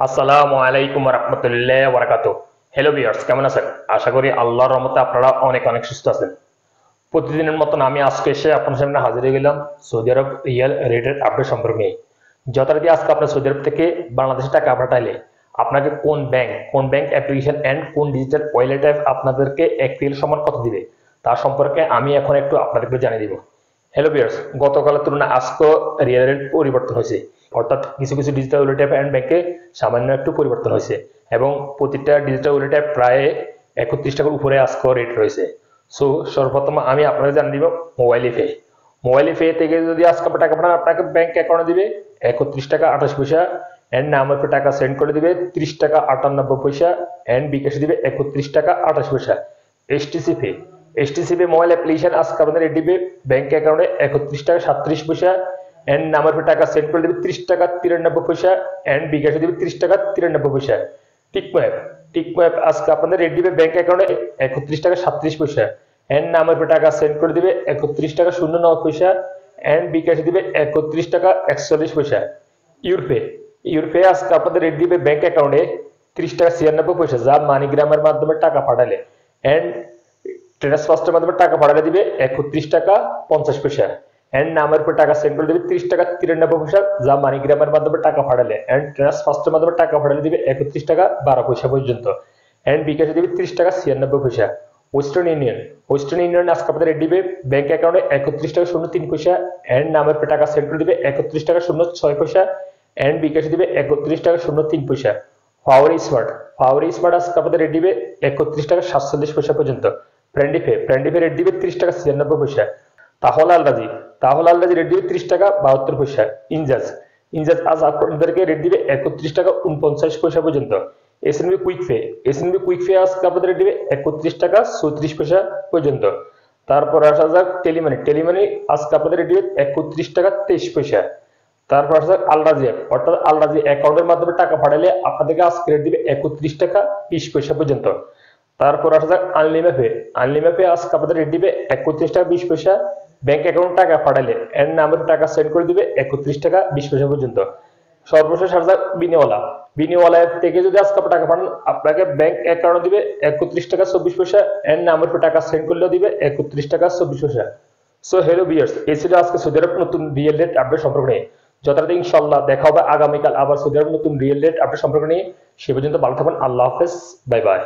আসসালামু আলাইকুম রহমতুল্লাহ বারাকাতুহু। হ্যালো ভিউয়ার্স, কেমন আছেন? আশা করি আল্লাহর রহমতে আপনারা অনেক অনেক সুস্থ আছেন। প্রতিদিনের মতন আমি আজকে এসে আপনার সামনে হাজির হয়ে গেলাম সৌদি আরব রিয়াল রেটের আপডেট সম্পর্কে নিয়ে। যথারীতি আজকে আপনার সৌদি আরব থেকে বাংলাদেশে টাকা পাঠাইলে আপনাকে কোন ব্যাংক অ্যাপ্লিকেশন অ্যান্ড কোন ডিজিটাল ওয়ালেট অ্যাপ আপনাদেরকে এপ্রিল সমান কত দিবে তার সম্পর্কে আমি এখন একটু আপনাদেরকে জানিয়ে দিব। হ্যালো ভিউয়ার্স, গতকালের তুলনায় আজকেও রিয়াল রেট পরিবর্তন হয়েছে, অর্থাৎ কিছু কিছু ডিজিটাল ওয়ালেট অ্যাপ অ্যান্ড ব্যাংকে সামান্য একটু পরিবর্তন হয়েছে এবং প্রতিটা ডিজিটাল ওয়ালেট অ্যাপ প্রায় 31 টাকার উপরে আজকেও রেট রয়েছে। সো সর্বপ্রথম আমি আপনাদের জানিয়ে দিব মোবাইল পে থেকে যদি আজকে টাকা পাঠান আপনাকে ব্যাংক অ্যাকাউন্টে দিবে 31 টাকা 28 পয়সা এন্ড নামের পর টাকা সেন্ড করে দিবে 30 টাকা 98 পয়সা এন্ড বিকাশে দিবে 31 টাকা 28 পয়সা। এসটিসি পে মোবাইল অ্যাপ্লিকেশন আজকে আপনাদের দিবে ব্যাংক অ্যাকাউন্টে 31 টাকা 37 পয়সা এন্ড নামের পর টাকা সেন্ড করে দিবে 30 টাকা 93 পয়সা এন্ড বিকাশে দিবে 30 টাকা 93 পয়সা। টিকমো অ্যাপ আজকে আপনাদের রেট দিবে ব্যাংক অ্যাকাউন্টে 31 টাকা 37 পয়সা এন্ড নামের পর টাকা সেন্ড করে দিবে 31 টাকা 09 পয়সা এন্ড বিকাশে দিবে 31 টাকা 41 পয়সা। ইউরপে আজকে আপনাদের রেট দিবে ব্যাংক অ্যাকাউন্টে 30 টাকা 96 পয়সা, যা মানিগ্রামের মাধ্যমে টাকা পাঠালে এন্ড ট্রান্সফারের মাধ্যমে টাকা পাঠালে দিবে 31 টাকা 50 পয়সা এন্ড নামের পর টাকা সেন্ড করে দিবে 30 টাকা 93 পয়সা, যা মানিগ্রামের মাধ্যমে টাকা পাঠালে এন্ড ট্রান্সফারের মাধ্যমে টাকা পাঠালে দিবে 31 টাকা 12 পয়সা পর্যন্ত এন্ড বিকাশে দিবে 30 টাকা 96 পয়সা। ওয়েস্টার্ন ইউনিয়ন আজকে আপনাদের রেট দিবে ব্যাংক অ্যাকাউন্টে 31 টাকা 03 পয়সা এন্ড নামের পর টাকা সেন্ড করে দিবে 31 টাকা 06 পয়সা এন্ড বিকাশে দিবে 31 টাকা 03 পয়সা। ফাওয়ারি স্মার্ট আজকে আপনাদের রেট দিবে 31 টাকা 47 পয়সা পর্যন্ত। ফ্রেন্ডিপে রেট দিবে 30 টাকা 96 পয়সা। তাহলে আলরাজি রেট দিবে 30 টাকা 72 পয়সা। ইনজাজ আজ আপনাদেরকে রেট দিবে 31 টাকা 49 পয়সা পর্যন্ত। এসএনবি কুইক পে আজকে আপনাদের রেট দিবে 31 টাকা 34 পয়সা পর্যন্ত। তারপর আসা যাক টেলিমানি আজকে আপনাদের রেট দিবে 31 টাকা 23 পয়সা। তারপর আসা যাক আলরাজি অ্যাপ, অর্থাৎ আলরাজি অ্যাকাউন্টের মাধ্যমে টাকা পাঠালে আপনাদেরকে আজকে রেট দিবে 31 টাকা 20 পয়সা পর্যন্ত। তারপর আসা যাক আনলিমা পে আজকে আপনাদের রেট দিবে 31 টাকা 20 পয়সা ব্যাংক অ্যাকাউন্ট টাকা পাঠালে এন্ড নামের টাকা সেন্ড করে দিবে 31 টাকা 20 পয়সা পর্যন্ত। সর্বশেষ আসা যাক বিনিওয়ালা অ্যাপ থেকে যদি আজকে টাকা পাঠান আপনাকে ব্যাংক অ্যাকাউন্টে দিবে 31 টাকা 24 পয়সা এন্ড নামের টাকা সেন্ড করলেও দিবে 31 টাকা 24 পয়সা। সো হ্যালো ভিউয়ার্স, এই ছিল আজকে সৌদি আরব নতুন রিয়েল রেট আপডেট সম্পর্কে নিয়ে। যথারীতি ইনশাআল্লাহ দেখা হবে আগামীকাল আবার সৌদি আরব নতুন রিয়েল রেট আপডেট সম্পর্কে নিয়ে। সে পর্যন্ত ভালো থাকুন। আল্লাহ হাফেজ, বাই বাই।